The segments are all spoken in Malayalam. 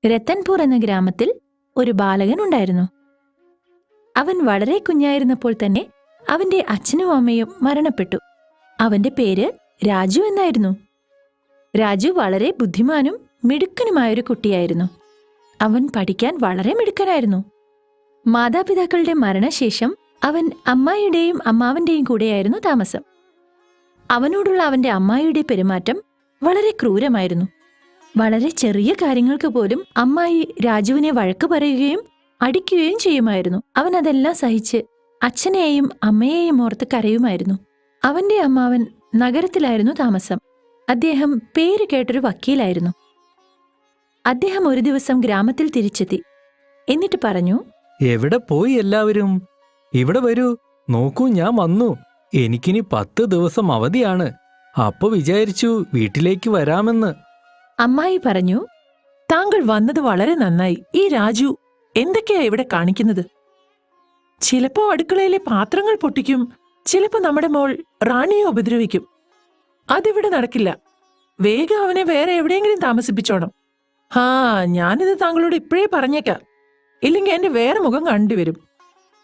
രത്തൻപൂർ എന്ന ഗ്രാമത്തിൽ ഒരു ബാലകൻ ഉണ്ടായിരുന്നു. അവൻ വളരെ കുഞ്ഞായിരുന്നപ്പോൾ തന്നെ അവന്റെ അച്ഛനും അമ്മയും മരണപ്പെട്ടു. അവന്റെ പേര് രാജു എന്നായിരുന്നു. രാജു വളരെ ബുദ്ധിമാനും മിടുക്കനുമായൊരു കുട്ടിയായിരുന്നു. അവൻ പഠിക്കാൻ വളരെ മിടുക്കനായിരുന്നു. മാതാപിതാക്കളുടെ മരണശേഷം അവൻ അമ്മായിയുടെയും അമ്മാവന്റെയും കൂടെയായിരുന്നു താമസം. അവനോടുള്ള അവന്റെ അമ്മായിയുടെ പെരുമാറ്റം വളരെ ക്രൂരമായിരുന്നു. വളരെ ചെറിയ കാര്യങ്ങൾക്ക് പോലും അമ്മായി രാജുവിനെ വഴക്ക് പറയുകയും അടിക്കുകയും ചെയ്യുമായിരുന്നു. അവൻ അതെല്ലാം സഹിച്ച് അച്ഛനെയും അമ്മയെയും ഓർത്ത് കരയുമായിരുന്നു. അവന്റെ അമ്മാവൻ നഗരത്തിലായിരുന്നു താമസം. അദ്ദേഹം പേര് കേട്ടൊരു വക്കീലായിരുന്നു. അദ്ദേഹം ഒരു ദിവസം ഗ്രാമത്തിൽ തിരിച്ചെത്തി. എന്നിട്ട് പറഞ്ഞു, എവിടെ പോയി എല്ലാവരും? ഇവിടെ വരൂ, നോക്കൂ, ഞാൻ വന്നു. എനിക്കിനി 10 ദിവസം അവധിയാണ്. അപ്പൊ വിചാരിച്ചു വീട്ടിലേക്ക് വരാമെന്ന്. അമ്മായി പറഞ്ഞു, താങ്കൾ വന്നത് വളരെ നന്നായി. ഈ രാജു എന്തൊക്കെയാ ഇവിടെ കാണിക്കുന്നത്? ചിലപ്പോ അടുക്കളയിലെ പാത്രങ്ങൾ പൊട്ടിക്കും, ചിലപ്പോ നമ്മുടെ മോൾ റാണിയെ ഉപദ്രവിക്കും. അതിവിടെ നടക്കില്ല. വേഗം അവനെ വേറെ എവിടെയെങ്കിലും താമസിപ്പിച്ചോണം. ഞാനിത് താങ്കളോട് ഇപ്പോഴേ പറഞ്ഞേക്കാം, ഇല്ലെങ്കിൽ എന്റെ വേറെ മുഖം കണ്ടുവരും.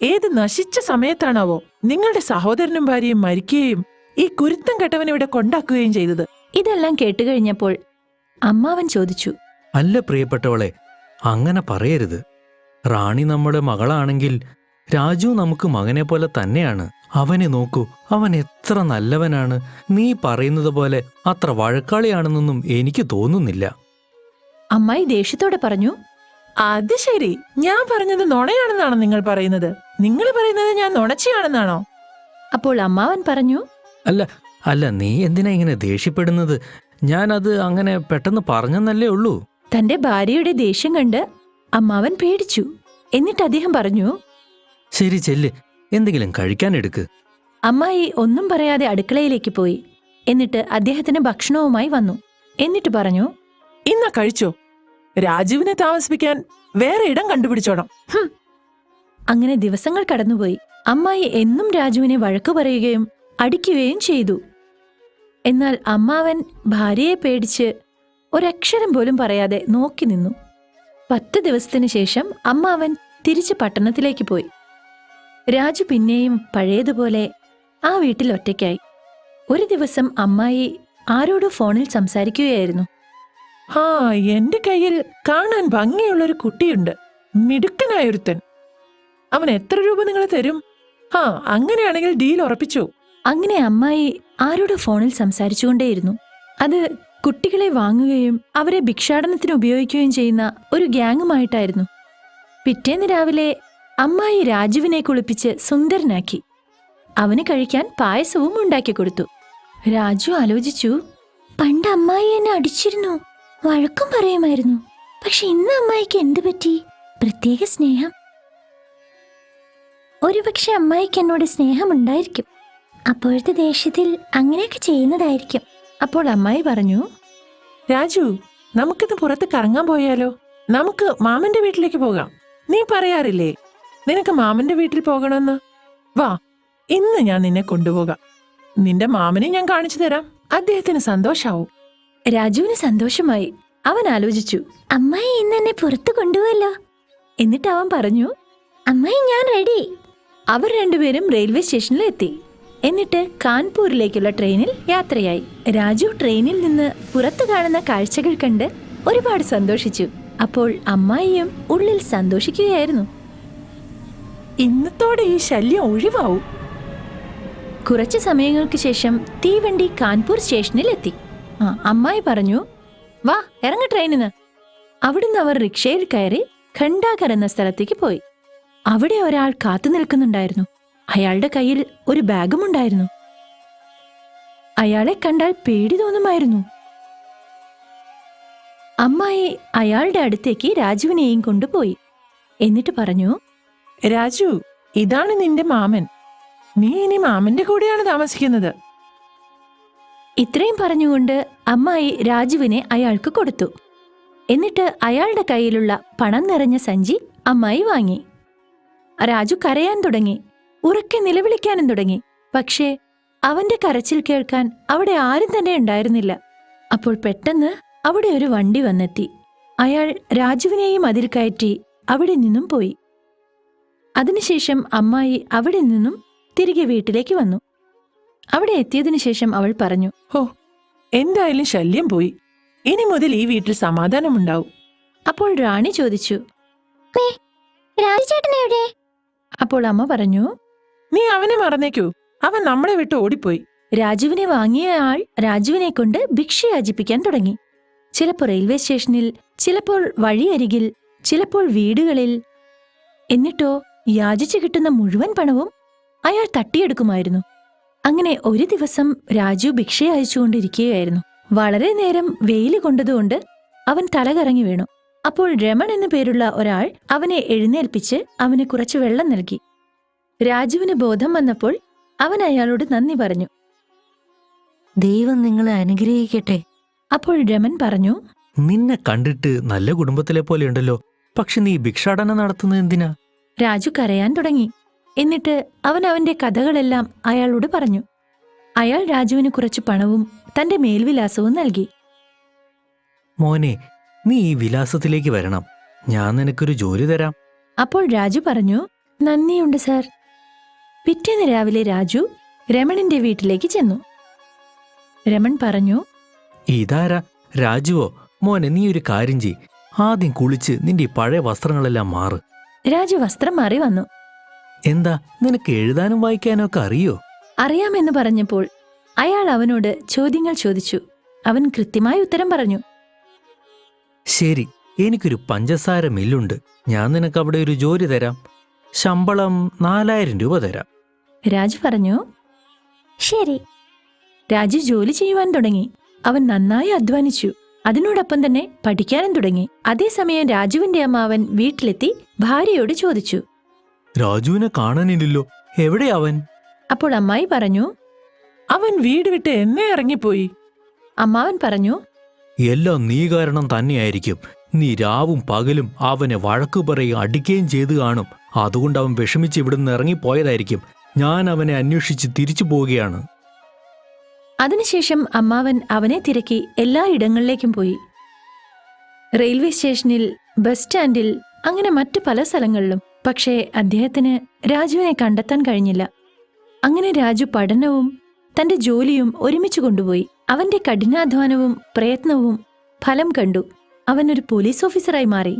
ഏത് നശിച്ച സമയത്താണാവോ നിങ്ങളുടെ സഹോദരനും ഭാര്യയും മരിക്കുകയും ഈ കുരുത്തം കെട്ടവനെ ഇവിടെ കൊണ്ടാക്കുകയും ചെയ്തത്. ഇതെല്ലാം കേട്ടുകഴിഞ്ഞപ്പോൾ അമ്മാവൻ ചോദിച്ചു, അല്ല പ്രിയപ്പെട്ടവളെ, അങ്ങനെ പറയരുത്. റാണി നമ്മുടെ മകളാണെങ്കിൽ രാജു നമുക്ക് മകനെ പോലെ തന്നെയാണ്. അവനെ നോക്കൂ, അവൻ എത്ര നല്ലവനാണ്. നീ പറയുന്നത് പോലെ അത്ര വഴക്കാളിയാണെന്നൊന്നും എനിക്ക് തോന്നുന്നില്ല. അമ്മായി ദേഷ്യത്തോടെ പറഞ്ഞു, അത് ശരി, ഞാൻ പറഞ്ഞത് നുണയാണെന്നാണോ നിങ്ങൾ പറയുന്നത്? നിങ്ങൾ പറയുന്നത് ഞാൻ നുണച്ചിയാണെന്നാണോ? അപ്പോൾ അമ്മാവൻ പറഞ്ഞു, അല്ല, നീ എന്തിനാ ഇങ്ങനെ ദേഷ്യപ്പെടുന്നത്? ഞാനത് അങ്ങനെ പെട്ടെന്ന് പറഞ്ഞെന്നല്ലേ ഉള്ളൂ. തന്റെ ഭാര്യയുടെ ദേഷ്യം കണ്ട് അമ്മാവൻ പേടിച്ചു. എന്നിട്ട് അദ്ദേഹം പറഞ്ഞു, ശരി, ചെല്ല്, എന്തെങ്കിലും കഴിക്കാനെടുക്ക്. അമ്മായി ഒന്നും പറയാതെ അടുക്കളയിലേക്ക് പോയി. എന്നിട്ട് അദ്ദേഹത്തിന് ഭക്ഷണവുമായി വന്നു. എന്നിട്ട് പറഞ്ഞു, ഇന്നാ കഴിച്ചോ. രാജുവിനെ താമസിപ്പിക്കാൻ വേറെ ഇടം കണ്ടുപിടിച്ചോണം. അങ്ങനെ ദിവസങ്ങൾ കടന്നുപോയി. അമ്മായി എന്നും രാജുവിനെ വഴക്കു പറയുകയും അടിക്കുകയും ചെയ്തു. എന്നാൽ അമ്മാവൻ ഭാര്യയെ പേടിച്ച് ഒരക്ഷരം പോലും പറയാതെ നോക്കി നിന്നു. 10 ദിവസത്തിനു ശേഷം അമ്മാവൻ തിരിച്ച് പട്ടണത്തിലേക്ക് പോയി. രാജു പിന്നെയും പഴയതുപോലെ ആ വീട്ടിൽ ഒറ്റയ്ക്കായി. ഒരു ദിവസം അമ്മായി ആരോടോ ഫോണിൽ സംസാരിക്കുകയായിരുന്നു. എന്റെ കയ്യിൽ കാണാൻ ഭംഗിയുള്ളൊരു കുട്ടിയുണ്ട്, മിടുക്കനായൊരുത്തൻ. അവൻ എത്ര രൂപ നിങ്ങൾ തരും? അങ്ങനെയാണെങ്കിൽ ഡീൽ ഉറപ്പിച്ചു. അങ്ങനെ അമ്മായി ആരോടോ ഫോണിൽ സംസാരിച്ചുകൊണ്ടേയിരുന്നു. അത് കുട്ടികളെ വാങ്ങുകയും അവരെ ഭിക്ഷാടനത്തിന് ഉപയോഗിക്കുകയും ചെയ്യുന്ന ഒരു ഗ്യാങ്ങുമായിട്ടായിരുന്നു. പിറ്റേന്ന് രാവിലെ അമ്മായി രാജുവിനെ കുളിപ്പിച്ച് സുന്ദരനാക്കി. അവന് കഴിക്കാൻ പായസവും ഉണ്ടാക്കി കൊടുത്തു. രാജു ആലോചിച്ചു, പണ്ട് അമ്മായി എന്നെ അടിച്ചിരുന്നു, വഴക്കും പറയുമായിരുന്നു. പക്ഷെ ഇന്ന് അമ്മായിക്ക് എന്ത് പറ്റി? പ്രത്യേക സ്നേഹം. ഒരുപക്ഷെ അമ്മായിക്ക് എന്നോട് സ്നേഹമുണ്ടായിരിക്കും. അപ്പോഴത്തെ ദേഷ്യത്തിൽ അങ്ങനെയൊക്കെ ചെയ്യുന്നതായിരിക്കും. അപ്പോൾ അമ്മായി പറഞ്ഞു, രാജു, നമുക്കിന്ന് പുറത്ത് കറങ്ങാൻ പോയാലോ? നമുക്ക് മാമന്റെ വീട്ടിലേക്ക് പോകാം. നീ പറയാറില്ലേ നിനക്ക് മാമന്റെ വീട്ടിൽ പോകണമെന്ന്? വാ, ഇന്ന് ഞാൻ നിന്നെ കൊണ്ടുപോകാം. നിന്റെ മാമനെ ഞാൻ കാണിച്ചു തരാം. അദ്ദേഹത്തിന് സന്തോഷാവും. രാജുവിന് സന്തോഷമായി. അവൻ ആലോചിച്ചു, അമ്മായി ഇന്ന് എന്നെ പുറത്തു കൊണ്ടുപോവല്ലോ. എന്നിട്ട് അവൻ പറഞ്ഞു, അമ്മായി ഞാൻ റെഡി. അവർ രണ്ടുപേരും റെയിൽവേ സ്റ്റേഷനിൽ എത്തി. എന്നിട്ട് കാൺപൂരിലേക്കുള്ള ട്രെയിനിൽ യാത്രയായി. രാജു ട്രെയിനിൽ നിന്ന് പുറത്തു കാണുന്ന കാഴ്ചകൾ കണ്ട് ഒരുപാട് സന്തോഷിച്ചു. അപ്പോൾ അമ്മായിയും ഉള്ളിൽ സന്തോഷിക്കുകയായിരുന്നു. ഇന്നത്തോടെ ഈ ശല്യം ഒഴിവാവും. കുറച്ചു സമയങ്ങൾക്ക് ശേഷം തീവണ്ടി കാൺപൂർ സ്റ്റേഷനിൽ എത്തി. അമ്മായി പറഞ്ഞു, വാ, ഇറങ്ങ ട്രെയിനിന്. അവിടുന്ന് അവർ റിക്ഷയിൽ കയറി ഖണ്ഡാഗർ എന്ന സ്ഥലത്തേക്ക് പോയി. അവിടെ ഒരാൾ കാത്തു നിൽക്കുന്നുണ്ടായിരുന്നു. അയാളുടെ കയ്യിൽ ഒരു ബാഗും ഉണ്ടായിരുന്നു. അയാളെ കണ്ടാൽ പേടി തോന്നുമായിരുന്നു. അമ്മായി അയാളുടെ അടുത്തേക്ക് രാജുവിനെയും കൊണ്ടുപോയി. എന്നിട്ട് പറഞ്ഞു, രാജു, ഇതാണ് നിന്റെ മാമൻ. നീ ഇനി മാമന്റെ കൂടെയാണ് താമസിക്കുന്നത്. ഇത്രയും പറഞ്ഞുകൊണ്ട് അമ്മായി രാജുവിനെ അയാൾക്ക് കൊടുത്തു. എന്നിട്ട് അയാളുടെ കയ്യിലുള്ള പണം നിറഞ്ഞ സഞ്ചി അമ്മായി വാങ്ങി. രാജു കരയാൻ തുടങ്ങി, ഉറക്കെ നിലവിളിക്കാനും തുടങ്ങി. പക്ഷേ അവന്റെ കരച്ചിൽ കേൾക്കാൻ അവിടെ ആരും തന്നെ ഉണ്ടായിരുന്നില്ല. അപ്പോൾ പെട്ടെന്ന് അവിടെ ഒരു വണ്ടി വന്നെത്തി. അയാൾ രാജുവിനെയും അതിൽ കയറ്റി അവിടെ നിന്നും പോയി. അതിനുശേഷം അമ്മായി അവിടെ നിന്നും തിരികെ വീട്ടിലേക്ക് വന്നു. അവിടെ എത്തിയതിനു ശേഷം അവൾ പറഞ്ഞു, ഹോ, എന്തായാലും ശല്യം പോയി. ഇനി മുതൽ ഈ വീട്ടിൽ സമാധാനമുണ്ടാവും. അപ്പോൾ റാണി ചോദിച്ചു. രാജുചേട്ടൻ എവിടെ? അപ്പോൾ അമ്മ പറഞ്ഞു, നീ അവനെ മറന്നേക്കൂ. അവൻ നമ്മളെ വിട്ട് ഓടിപ്പോയി. രാജുവിനെ വാങ്ങിയ ആൾ രാജുവിനെ കൊണ്ട് ഭിക്ഷ യാചിപ്പിക്കാൻ തുടങ്ങി. ചിലപ്പോൾ റെയിൽവേ സ്റ്റേഷനിൽ, ചിലപ്പോൾ വഴിയരികിൽ, ചിലപ്പോൾ വീടുകളിൽ. എന്നിട്ടോ യാചിച്ചു കിട്ടുന്ന മുഴുവൻ പണവും അയാൾ തട്ടിയെടുക്കുമായിരുന്നു. അങ്ങനെ ഒരു ദിവസം രാജു ഭിക്ഷ അയച്ചുകൊണ്ടിരിക്കുകയായിരുന്നു. വളരെ നേരം വെയില് കൊണ്ടതുകൊണ്ട് അവൻ തലകറങ്ങി വീണു. അപ്പോൾ രമൺ എന്നു പേരുള്ള ഒരാൾ അവനെ എഴുന്നേൽപ്പിച്ച് അവന് കുറച്ച് വെള്ളം നൽകി. രാജുവിന് ബോധം വന്നപ്പോൾ അവൻ അയാളോട് നന്ദി പറഞ്ഞു. ദൈവം നിങ്ങളെ അനുഗ്രഹിക്കട്ടെ. അപ്പോൾ രമൺ പറഞ്ഞു, നിന്നെ കണ്ടിട്ട് നല്ല കുടുംബത്തിലെ പോലെയുണ്ടല്ലോ. പക്ഷെ നീ ഭിക്ഷാടനം നടത്തുന്നത് എന്തിനാ? രാജു കരയാൻ തുടങ്ങി. എന്നിട്ട് അവൻ അവന്റെ കഥകളെല്ലാം അയാളോട് പറഞ്ഞു. അയാൾ രാജുവിന് കുറച്ച് പണവും തന്റെ മേൽവിലാസവും നൽകി. മോനെ, നീ ഈ വിലാസത്തിലേക്ക് വരണം. ഞാൻ നിനക്കൊരു ജോലി തരാം. അപ്പോൾ രാജു പറഞ്ഞു, നന്ദിയുണ്ട് സാർ. പിറ്റേന്ന് രാവിലെ രാജു രമണിന്റെ വീട്ടിലേക്ക് ചെന്നു. രമൺ പറഞ്ഞു, ഇതാരാ? രാജുവോ? മോനെ, നീ ഒരു കാര്യം ചെയ്. ആദ്യം കുളിച്ച് നിന്റെ ഈ പഴയ വസ്ത്രങ്ങളെല്ലാം മാറ്. രാജു വസ്ത്രം മാറി വന്നു. എന്താ, നിനക്ക് എഴുതാനും വായിക്കാനും ഒക്കെ അറിയോ? അറിയാമെന്ന് പറഞ്ഞപ്പോൾ അയാൾ അവനോട് ചോദ്യങ്ങൾ ചോദിച്ചു. അവൻ കൃത്യമായ ഉത്തരം പറഞ്ഞു. ശരി, എനിക്കൊരു പഞ്ചസാര മില്ലുണ്ട്. ഞാൻ നിനക്ക് അവിടെ ഒരു ജോലി തരാം. ശമ്പളം 4000 രൂപ തരാം. രാജു പറഞ്ഞു. ശരി. രാജു ജോലി ചെയ്യുവാൻ തുടങ്ങി. അവൻ നന്നായി അധ്വാനിച്ചു. അതിനോടൊപ്പം തന്നെ പഠിക്കാനും തുടങ്ങി. അതേസമയം രാജുവിന്റെ അമ്മാവൻ വീട്ടിലെത്തി ഭാര്യയോട് ചോദിച്ചു. രാജുവിനെ കാണാനില്ലല്ലോ, എവിടെ അവൻ? അപ്പോൾ അമ്മായി പറഞ്ഞു. അവൻ വീട് വിട്ട് എന്നെ ഇറങ്ങിപ്പോയി. അമ്മാവൻ പറഞ്ഞു. എല്ലാം നീ കാരണം തന്നെയായിരിക്കും. നീ രാവും പകലും അവനെ വഴക്കു പറയുകയും അടിക്കുകയും ചെയ്തു കാണും. അതുകൊണ്ട് അവൻ വിഷമിച്ച് ഇവിടുന്ന് ഇറങ്ങിപ്പോയതായിരിക്കും. ഞാൻ അവനെ അന്വേഷിച്ച് തിരിച്ചു പോവുകയാണ്. അതിനുശേഷം അമ്മാവൻ അവനെ തിരക്കി എല്ലായിടങ്ങളിലേക്കും പോയി. റെയിൽവേ സ്റ്റേഷനിൽ, ബസ് സ്റ്റാൻഡിൽ, അങ്ങനെ മറ്റു പല സ്ഥലങ്ങളിലും. പക്ഷേ അദ്ദേഹത്തിന് രാജുവിനെ കണ്ടെത്താൻ കഴിഞ്ഞില്ല. അങ്ങനെ രാജു പഠനവും തന്റെ ജോലിയും ഒരുമിച്ച് കൊണ്ടുപോയി. അവന്റെ കഠിനാധ്വാനവും പ്രയത്നവും ഫലം കണ്ടു. അവനൊരു പോലീസ് ഓഫീസറായി മാറി.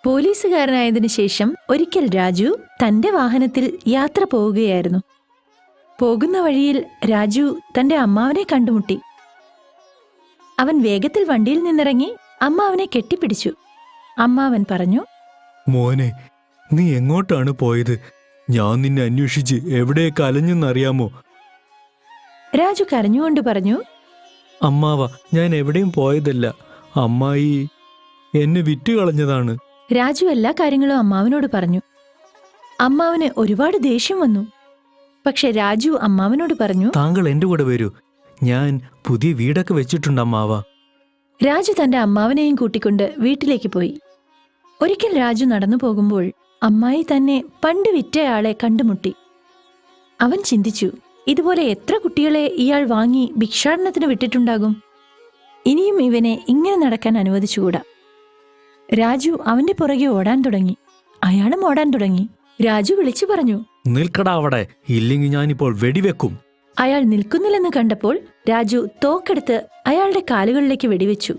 പോലീസുകാരനായതിനു ശേഷം ഒരിക്കൽ രാജു തന്റെ വാഹനത്തിൽ യാത്ര പോവുകയായിരുന്നു. പോകുന്ന വഴിയിൽ രാജു തന്റെ അമ്മാവനെ കണ്ടുമുട്ടി. അവൻ വേഗത്തിൽ വണ്ടിയിൽ നിന്നിറങ്ങി അമ്മാവനെ കെട്ടിപ്പിടിച്ചു. അമ്മാവൻ പറഞ്ഞു. മോനെ, നീ എങ്ങോട്ടാണ് പോയത്? ഞാൻ നിന്നെ അന്വേഷിച്ച് എവിടെയൊക്കെ അലഞ്ഞെന്നറിയാമോ? രാജു കരഞ്ഞുകൊണ്ട് പറഞ്ഞു. അമ്മാവ, ഞാൻ എവിടെയും പോയതല്ല. അമ്മായി എന്നെ വിറ്റുകളഞ്ഞതാണ്. രാജു എല്ലാ കാര്യങ്ങളും അമ്മാവനോട് പറഞ്ഞു. അമ്മാവന് ഒരുപാട് ദേഷ്യം വന്നു. പക്ഷെ രാജു അമ്മാവനോട് പറഞ്ഞു. താങ്കൾ എന്റെ കൂടെ വരൂ. ഞാൻ പുതിയ വീടൊക്കെ വെച്ചിട്ടുണ്ട് അമ്മാവ. രാജു തന്റെ അമ്മാവനെയും കൂട്ടിക്കൊണ്ട് വീട്ടിലേക്ക് പോയി. ഒരിക്കൽ രാജു നടന്നു പോകുമ്പോൾ അമ്മായി തന്നെ പണ്ട് വിറ്റയാളെ കണ്ടുമുട്ടി. അവൻ ചിന്തിച്ചു, ഇതുപോലെ എത്ര കുട്ടികളെ ഇയാൾ വാങ്ങി ഭിക്ഷാടനത്തിന് വിട്ടിട്ടുണ്ടാകും. ഇനിയും ഇവനെ ഇങ്ങനെ നടക്കാൻ അനുവദിച്ചുകൂടാ. രാജു അവന്റെ പുറകെ ഓടാൻ തുടങ്ങി. അയാളും ഓടാൻ തുടങ്ങി. രാജു വിളിച്ചു പറഞ്ഞു. നിൽക്കടാ അവിടെ, ഇല്ലെങ്കിൽ ഞാനിപ്പോൾ വെടിവെക്കും. അയാൾ നിൽക്കുന്നില്ലെന്ന് കണ്ടപ്പോൾ രാജു തോക്കെടുത്ത് അയാളുടെ കാലുകളിലേക്ക് വെടിവെച്ചു.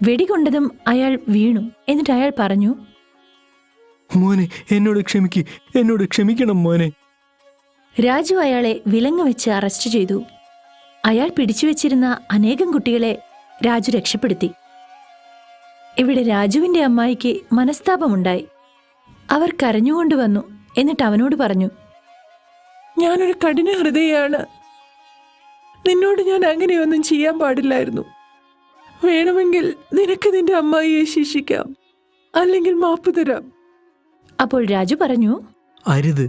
വെടികൊണ്ടതും അയാൾ വീണു. എന്നിട്ട് അയാൾ പറഞ്ഞു. മോനെ, എന്നോട് ക്ഷമിക്കണം മോനെ. രാജു അയാളെ വിലങ്ങ് വെച്ച് അറസ്റ്റ് ചെയ്തു. അയാൾ പിടിച്ചുവെച്ചിരുന്ന അനേകം കുട്ടികളെ രാജു രക്ഷപ്പെടുത്തി. ഇവിടെ രാജുവിന്റെ അമ്മായിക്ക് മനസ്താപമുണ്ടായി. അവർ കരഞ്ഞുകൊണ്ട് വന്നു. എന്നിട്ട് അവനോട് പറഞ്ഞു. ഞാനൊരു കഠിന ഹൃദയാണ്. നിന്നോട് ഞാൻ അങ്ങനെയൊന്നും ചെയ്യാൻ പാടില്ലായിരുന്നു. വേണമെങ്കിൽ നിനക്ക് നിന്റെ അമ്മായിയെ ശിക്ഷിക്കാം, അല്ലെങ്കിൽ മാപ്പ് തരാം. അപ്പോൾ രാജു പറഞ്ഞു. അരുത്.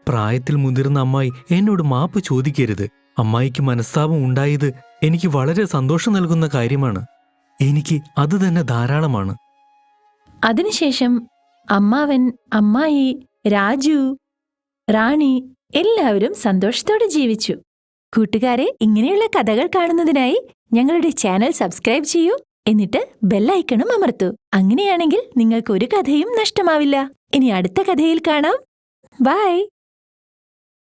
പ്രായത്തിൽ മുതിർന്ന അമ്മായി എന്നോട് മാപ്പ് ചോദിക്കരുത്. അമ്മായിക്ക് മനസ്താപം ഉണ്ടായത് എനിക്ക് വളരെ സന്തോഷം നൽകുന്ന കാര്യമാണ്. എനിക്ക് അത് തന്നെ ധാരാളമാണ്. അതിനുശേഷം അമ്മാവൻ, അമ്മായി, രാജു, റാണി എല്ലാവരും സന്തോഷത്തോടെ ജീവിച്ചു. കൂട്ടുകാരെ, ഇങ്ങനെയുള്ള കഥകൾ കാണുന്നതിനായി ഞങ്ങളുടെ ചാനൽ സബ്സ്ക്രൈബ് ചെയ്യൂ. എന്നിട്ട് ബെല്ലൈക്കണും അമർത്തൂ. അങ്ങനെയാണെങ്കിൽ നിങ്ങൾക്ക് ഒരു കഥയും നഷ്ടമാവില്ല. ഇനി അടുത്ത കഥയിൽ കാണാം. ബൈ.